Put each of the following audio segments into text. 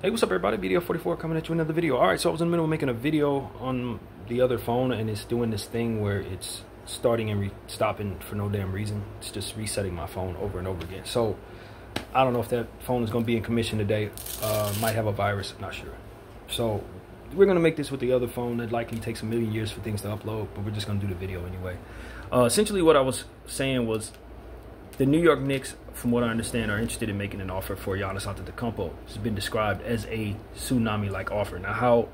Hey, what's up everybody? Video 44 coming at you with another video. Alright, so I was in the middle of making a video on the other phone and it's doing this thing where it's starting and stopping for no damn reason. It's just resetting my phone over and over again. So I don't know if that phone is going to be in commission today. Might have a virus, I'm not sure. So we're going to make this with the other phone. It likely takes a million years for things to upload, but we're just going to do the video anyway. Essentially what I was saying was the New York Knicks, from what I understand, are interested in making an offer for Giannis Antetokounmpo. It's been described as a tsunami-like offer. Now, how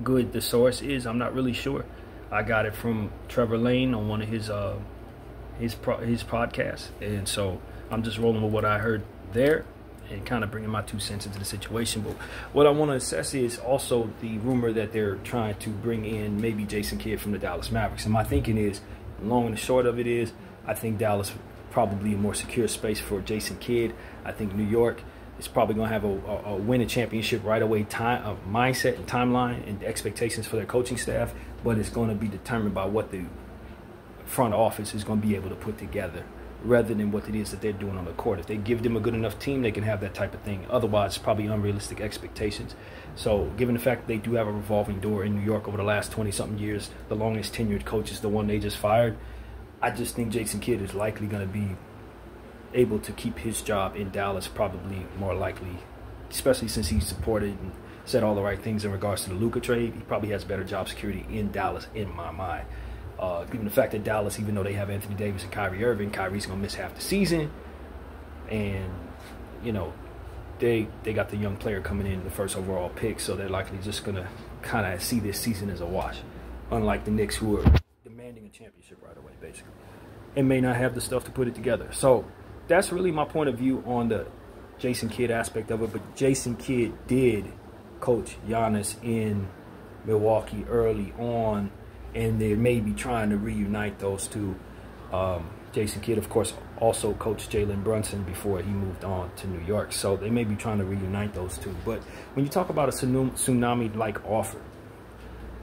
good the source is, I'm not really sure. I got it from Trevor Lane on one of his podcasts, and so I'm just rolling with what I heard there and kind of bringing my 2 cents into the situation. But what I want to assess is also the rumor that they're trying to bring in maybe Jason Kidd from the Dallas Mavericks. And my thinking is, long and the short of it is, I think Dallas probably a more secure space for Jason Kidd. I think New York is probably going to have a win a championship right away mindset and timeline and expectations for their coaching staff, but it's going to be determined by what the front office is going to be able to put together rather than what it is that they're doing on the court. If they give them a good enough team, they can have that type of thing. Otherwise, it's probably unrealistic expectations. So given the fact that they do have a revolving door in New York over the last 20-something years, the longest tenured coach is the one they just fired. I just think Jason Kidd is likely going to be able to keep his job in Dallas, probably more likely, especially since he supported and said all the right things in regards to the Luka trade. He probably has better job security in Dallas, in my mind. Given the fact that Dallas, even though they have Anthony Davis and Kyrie Irving, Kyrie's going to miss half the season. And, you know, they got the young player coming in the first overall pick, so they're likely just going to kind of see this season as a wash. Unlike the Knicks, who are demanding a championship right away, basically, and may not have the stuff to put it together. So that's really my point of view on the Jason Kidd aspect of it. But Jason Kidd did coach Giannis in Milwaukee early on, and they may be trying to reunite those two. Jason Kidd, of course, also coached Jalen Brunson before he moved on to New York, so they may be trying to reunite those two. But when you talk about a tsunami-like offer,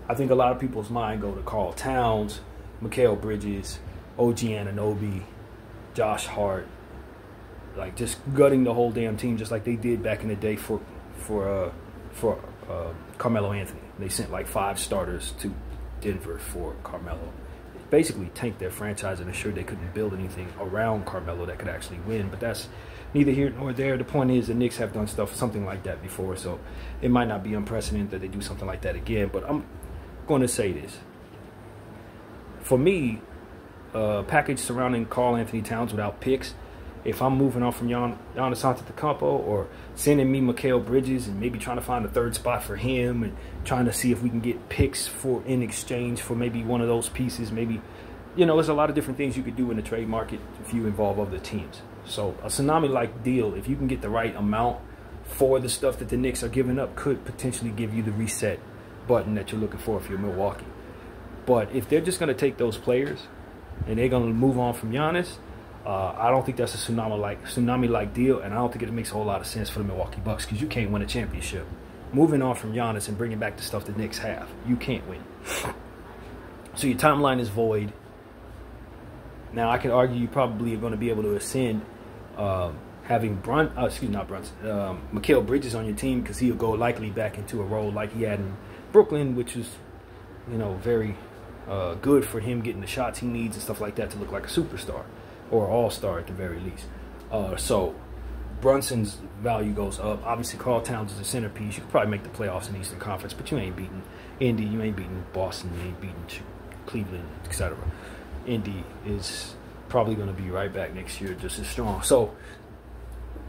I think a lot of people's mind go to Karl Towns, Mikal Bridges, OG Anunoby, Josh Hart, like just gutting the whole damn team, just like they did back in the day for Carmelo Anthony. They sent like 5 starters to Denver for Carmelo. It basically tanked their franchise and assured they couldn't build anything around Carmelo that could actually win. But that's neither here nor there. The point is the Knicks have done something like that before, so it might not be unprecedented that they do something like that again. But I'm going to say this. For me, package surrounding Karl Anthony Towns without picks, if I'm moving on from Giannis Antetokounmpo or sending me Mikal Bridges and maybe trying to find a 3rd spot for him and trying to see if we can get picks in exchange for maybe one of those pieces, maybe, you know, there's a lot of different things you could do in the trade market if you involve other teams. So a tsunami-like deal, if you can get the right amount for the stuff that the Knicks are giving up, could potentially give you the reset button that you're looking for if you're Milwaukee. But if they're just going to take those players and they're going to move on from Giannis, I don't think that's a tsunami-like deal, and I don't think it makes a whole lot of sense for the Milwaukee Bucks, because you can't win a championship moving on from Giannis and bringing back the stuff the Knicks have. You can't win. So your timeline is void. Now I could argue you probably are going to be able to ascend having Mikal Bridges on your team, because he'll go likely back into a role like he had in Brooklyn, which is, you know, very good for him getting the shots he needs and stuff like that to look like a superstar or all-star at the very least. So Brunson's value goes up. Obviously, Karl Towns is a centerpiece. You could probably make the playoffs in the Eastern Conference, but you ain't beating Indy, you ain't beating Boston, you ain't beating Cleveland, etc. Indy is probably going to be right back next year just as strong. So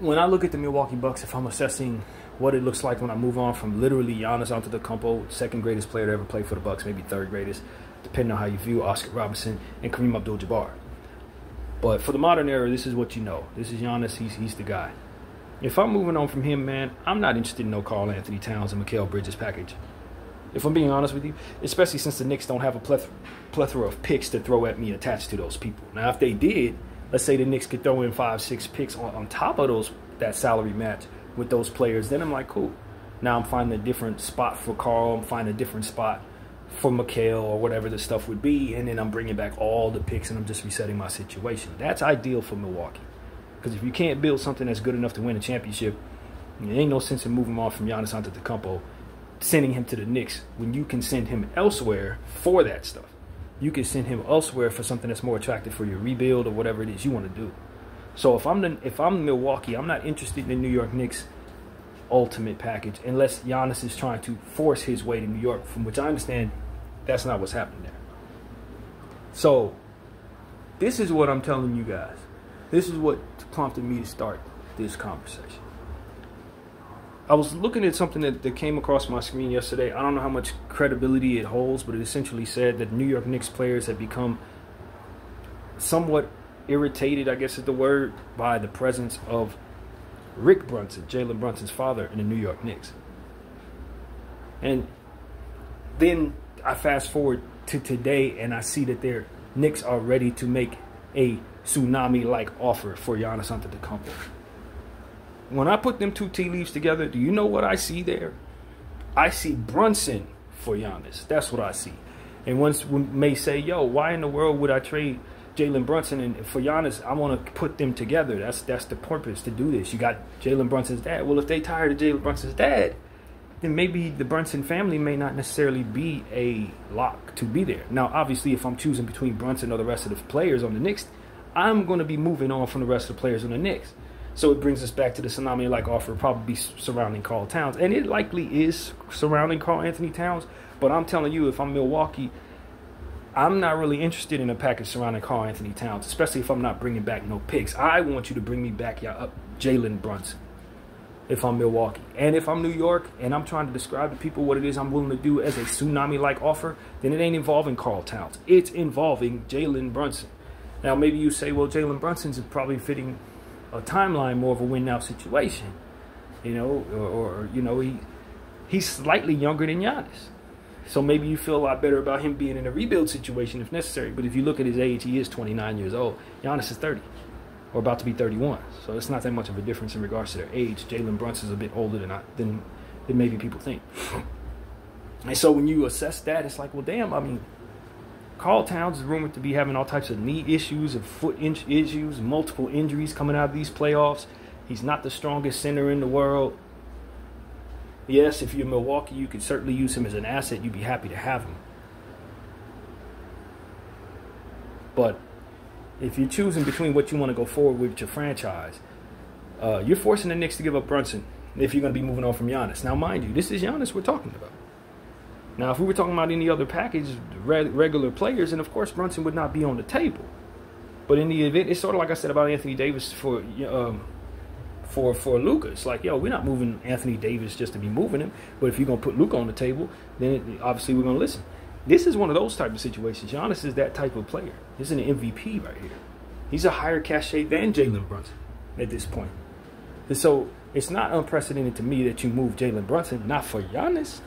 when I look at the Milwaukee Bucks, if I'm assessing what it looks like when I move on from literally Giannis Antetokounmpo, 2nd greatest player to ever play for the Bucks, maybe 3rd greatest, depending on how you view Oscar Robertson and Kareem Abdul-Jabbar. But for the modern era, this is what you know. This is Giannis. He's the guy. If I'm moving on from him, man, I'm not interested in no Karl Anthony Towns and Mikal Bridges package. If I'm being honest with you, especially since the Knicks don't have a plethora of picks to throw at me attached to those people. Now, if they did, let's say the Knicks could throw in 5-6 picks on top of that salary match with those players, then I'm like, cool. Now I'm finding a different spot for Karl. I'm finding a different spot for Mikal or whatever the stuff would be, and then I'm bringing back all the picks and I'm just resetting my situation. That's ideal for Milwaukee, because if you can't build something that's good enough to win a championship, There ain't no sense in moving on from Giannis Antetokounmpo, sending him to the Knicks when you can send him elsewhere for that stuff. You can send him elsewhere for something that's more attractive for your rebuild or whatever it is you want to do. So if I'm Milwaukee, I'm not interested in the New York Knicks ultimate package unless Giannis is trying to force his way to New York, from which I understand that's not what's happening there. So this is what I'm telling you guys. This is what prompted me to start this conversation. I was looking at something that came across my screen yesterday. I don't know how much credibility it holds, but it essentially said that New York Knicks players have become somewhat irritated, I guess is the word, by the presence of Rick Brunson, Jalen Brunson's father, in the New York Knicks. And then I fast forward to today and I see that their Knicks are ready to make a tsunami-like offer for Giannis Antetokounmpo. When I put them two tea leaves together, do you know what I see there? I see Brunson for Giannis. That's what I see. And one may say, yo, why in the world would I trade Jalen Brunson and for Giannis? I want to put them together. That's the purpose to do this. You got Jalen Brunson's dad. Well, if they tired of Jalen Brunson's dad, then maybe the Brunson family may not necessarily be a lock to be there. Now, obviously, if I'm choosing between Brunson or the rest of the players on the Knicks, I'm going to be moving on from the rest of the players on the Knicks. So it brings us back to the tsunami-like offer probably surrounding Karl Towns. And it likely is surrounding Karl Anthony Towns. But I'm telling you, if I'm Milwaukee, I'm not really interested in a package surrounding Karl Anthony Towns, especially if I'm not bringing back no picks. I want you to bring me back Jalen Brunson if I'm Milwaukee. And if I'm New York and I'm trying to describe to people what it is I'm willing to do as a tsunami-like offer, then it ain't involving Karl Towns. It's involving Jalen Brunson. Now, maybe you say, well, Jalen Brunson's probably fitting a timeline more of a win-now situation, you know, or you know, he's slightly younger than Giannis. So maybe you feel a lot better about him being in a rebuild situation if necessary. But if you look at his age, he is 29 years old. Giannis is 30 or about to be 31. So it's not that much of a difference in regards to their age. Jalen Brunson's a bit older than maybe people think. And so when you assess that, it's like, well, damn, I mean, Karl Towns is rumored to be having all types of knee issues and foot issues, multiple injuries coming out of these playoffs. He's not the strongest center in the world. Yes, if you're Milwaukee, you could certainly use him as an asset. You'd be happy to have him. But if you're choosing between what you want to go forward with your franchise, you're forcing the Knicks to give up Brunson if you're going to be moving on from Giannis. Now, mind you, this is Giannis we're talking about. Now, if we were talking about any other package, regular players, then of course Brunson would not be on the table. But in the event, it's sort of like I said about Anthony Davis for Luka. It's like, yo, we're not moving Anthony Davis just to be moving him. But if you're going to put Luka on the table, then obviously we're going to listen. This is one of those type of situations. Giannis is that type of player. He's an MVP right here. He's a higher cachet than Jalen Brunson at this point. And so it's not unprecedented to me that you move Jalen Brunson, not for Giannis.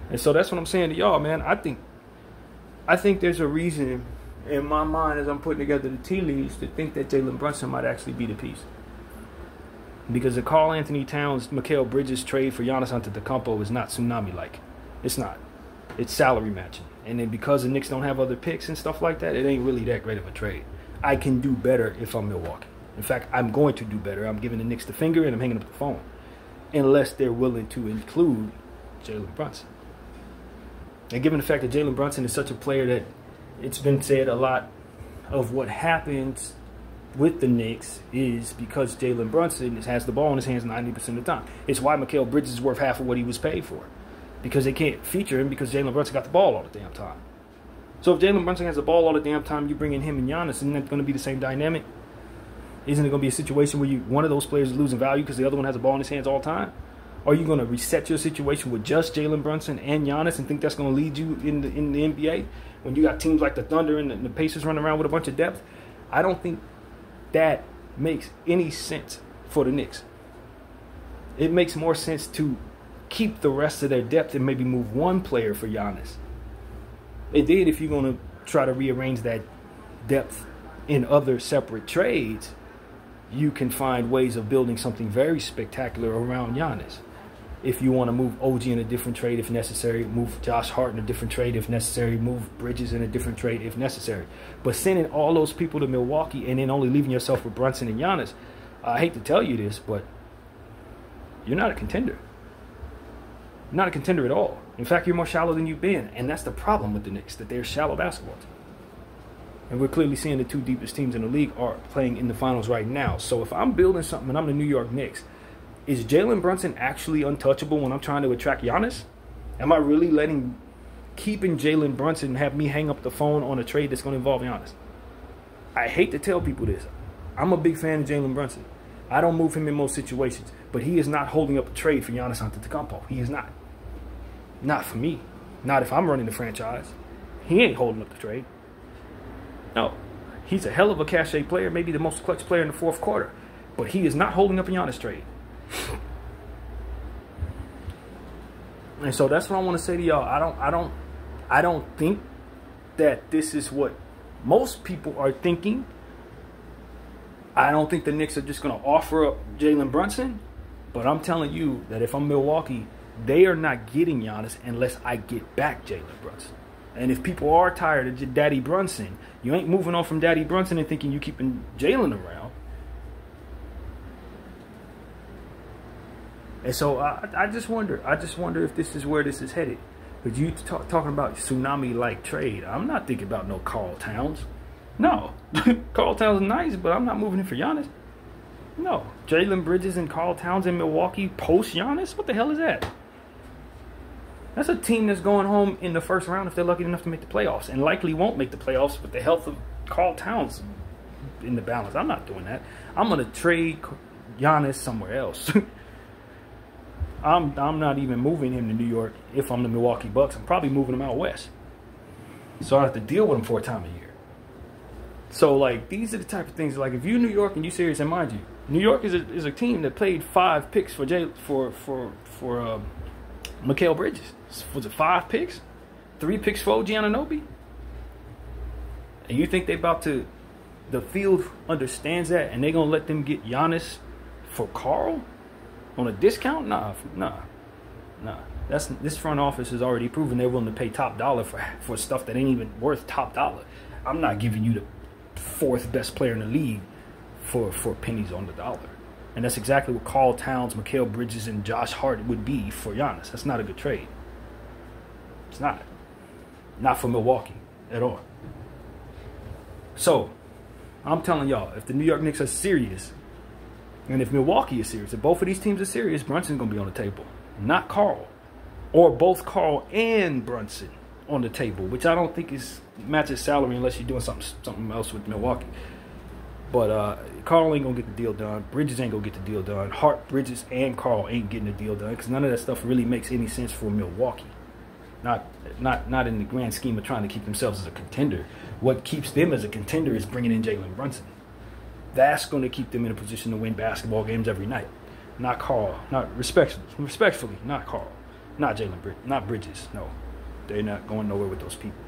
And so that's what I'm saying to y'all, man. I think there's a reason in my mind as I'm putting together the tea leaves to think that Jalen Brunson might actually be the piece. Because the Karl Anthony Towns, Mikal Bridges trade for Giannis Antetokounmpo is not tsunami-like. It's not. It's salary matching. And then because the Knicks don't have other picks and stuff like that, it ain't really that great of a trade. I can do better if I'm Milwaukee. In fact, I'm going to do better. I'm giving the Knicks the finger and I'm hanging up the phone. Unless they're willing to include Jalen Brunson. And given the fact that Jalen Brunson is such a player that it's been said a lot of what happens with the Knicks is because Jalen Brunson has the ball in his hands 90% of the time. It's why Mikal Bridges is worth half of what he was paid for. Because they can't feature him because Jalen Brunson got the ball all the damn time. So if Jalen Brunson has the ball all the damn time, you bring in him and Giannis, isn't that going to be the same dynamic? Isn't it going to be a situation where one of those players is losing value because the other one has the ball in his hands all the time? Or are you going to reset your situation with just Jalen Brunson and Giannis and think that's going to lead you in the NBA when you got teams like the Thunder and the Pacers running around with a bunch of depth? I don't think that makes any sense for the Knicks. It makes more sense to keep the rest of their depth and maybe move one player for Giannis. And then if you're going to try to rearrange that depth in other separate trades, you can find ways of building something very spectacular around Giannis. If you want to move OG in a different trade if necessary, move Josh Hart in a different trade if necessary, move Bridges in a different trade if necessary. But sending all those people to Milwaukee and then only leaving yourself with Brunson and Giannis, I hate to tell you this, but you're not a contender. You're not a contender at all. In fact, you're more shallow than you've been. And that's the problem with the Knicks, that they're a shallow basketball team. And we're clearly seeing the two deepest teams in the league are playing in the finals right now. So if I'm building something and I'm the New York Knicks, is Jalen Brunson actually untouchable when I'm trying to attract Giannis? Am I really keeping Jalen Brunson have me hang up the phone on a trade that's going to involve Giannis? I hate to tell people this. I'm a big fan of Jalen Brunson. I don't move him in most situations. But he is not holding up a trade for Giannis Antetokounmpo. He is not. Not for me. Not if I'm running the franchise. He ain't holding up the trade. No. He's a hell of a cachet player, maybe the most clutch player in the fourth quarter. But he is not holding up a Giannis trade. And so that's what I want to say to y'all. I don't think that this is what most people are thinking. I don't think the Knicks are just going to offer up Jalen Brunson. But I'm telling you that if I'm Milwaukee, they are not getting Giannis unless I get back Jalen Brunson. And if people are tired of Daddy Brunson, you ain't moving on from Daddy Brunson and thinking you keeping Jalen around. And so I just wonder. I just wonder if this is where this is headed. But you talking about tsunami-like trade. I'm not thinking about no Karl Towns. No. Karl Towns is nice, but I'm not moving him for Giannis. No. Jalen Bridges and Karl Towns in Milwaukee post Giannis? What the hell is that? That's a team that's going home in the first round if they're lucky enough to make the playoffs. And likely won't make the playoffs with the health of Karl Towns in the balance. I'm not doing that. I'm going to trade Giannis somewhere else. I'm not even moving him to New York if I'm the Milwaukee Bucks. I'm probably moving him out west. So I have to deal with him for a time of year. So, like, these are the type of things, like, if you're New York and you're serious, and mind you, New York is a team that played 5 picks for Mikal Bridges. Was it 5 picks? 3 picks for OG Anunoby? And you think they about to, the field understands that, and they're going to let them get Giannis for Karl on a discount? Nah. This front office has already proven they're willing to pay top dollar for stuff that ain't even worth top dollar. I'm not giving you the 4th best player in the league for pennies on the dollar. And that's exactly what Karl Towns, Mikal Bridges, and Josh Hart would be for Giannis. That's not a good trade. It's not. Not for Milwaukee at all. So, I'm telling y'all, if the New York Knicks are serious, and if Milwaukee is serious, if both of these teams are serious, Brunson's going to be on the table. Not Karl. Or both Karl and Brunson on the table, which I don't think matches salary unless you're doing something else with Milwaukee. But Karl ain't going to get the deal done. Bridges ain't going to get the deal done. Hart, Bridges, and Karl ain't getting the deal done because none of that stuff really makes any sense for Milwaukee. Not in the grand scheme of trying to keep themselves as a contender. What keeps them as a contender is bringing in Jalen Brunson. That's going to keep them in a position to win basketball games every night. Not Karl. Not respectfully, not Karl. Not Jalen Bridges. Not Bridges. No. They're not going nowhere with those people.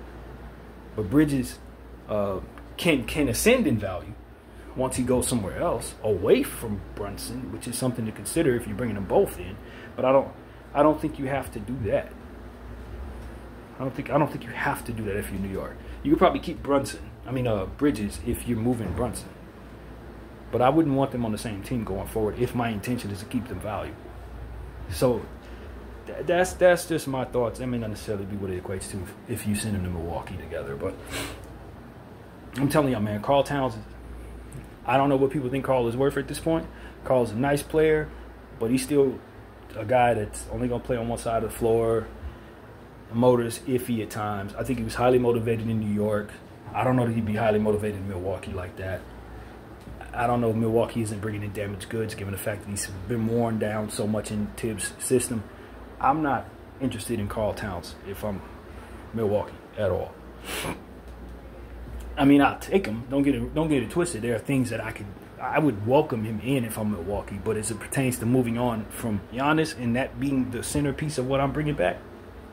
But Bridges can ascend in value once he goes somewhere else, away from Brunson, which is something to consider if you're bringing them both in. But I don't think you have to do that. I don't think you have to do that if you're New York. You could probably keep Bridges if you're moving Brunson. But I wouldn't want them on the same team going forward if my intention is to keep them value. So that's just my thoughts. That may not necessarily be what it equates to if you send them to Milwaukee together. But I'm telling y'all, man, Karl Towns, I don't know what people think Karl is worth at this point. Karl's a nice player, but he's still a guy that's only going to play on one side of the floor. The motor's iffy at times. I think he was highly motivated in New York. I don't know that he'd be highly motivated in Milwaukee like that. I don't know if Milwaukee isn't bringing in damaged goods, given the fact that he's been worn down so much in Tibbs' system. I'm not interested in Karl Towns if I'm Milwaukee at all. I mean, I'll take him. Don't get it twisted. There are things that I would welcome him in if I'm Milwaukee. But as it pertains to moving on from Giannis and that being the centerpiece of what I'm bringing back,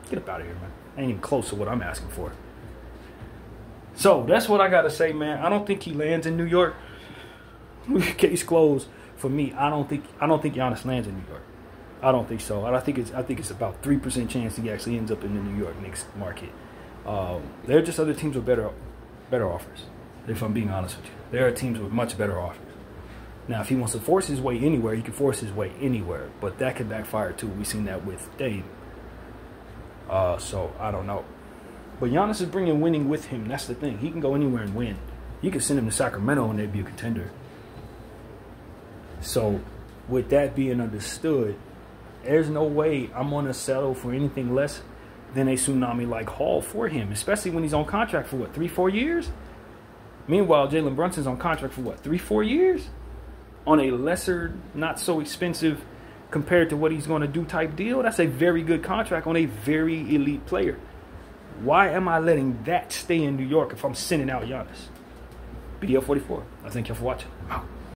get up out of here, man. I ain't even close to what I'm asking for. So that's what I got to say, man. I don't think he lands in New York. Case closed for me. I don't think Giannis lands in New York. I don't think so. I think it's about 3% chance he actually ends up in the New York Knicks market. There are just other teams with better offers. If I'm being honest with you, there are teams with much better offers. Now, if he wants to force his way anywhere, he can force his way anywhere. But that could backfire, too. We've seen that with Dame. So, I don't know. But Giannis is bringing winning with him. That's the thing. He can go anywhere and win. You can send him to Sacramento and they'd be a contender. So, with that being understood, there's no way I'm going to settle for anything less than a tsunami-like haul for him, especially when he's on contract for, what, 3-4 years? Meanwhile, Jalen Brunson's on contract for, what, 3-4 years? On a lesser, not so expensive compared to what he's going to do type deal. That's a very good contract on a very elite player. Why am I letting that stay in New York if I'm sending out Giannis? BDL 44. I thank you for watching. I'm out.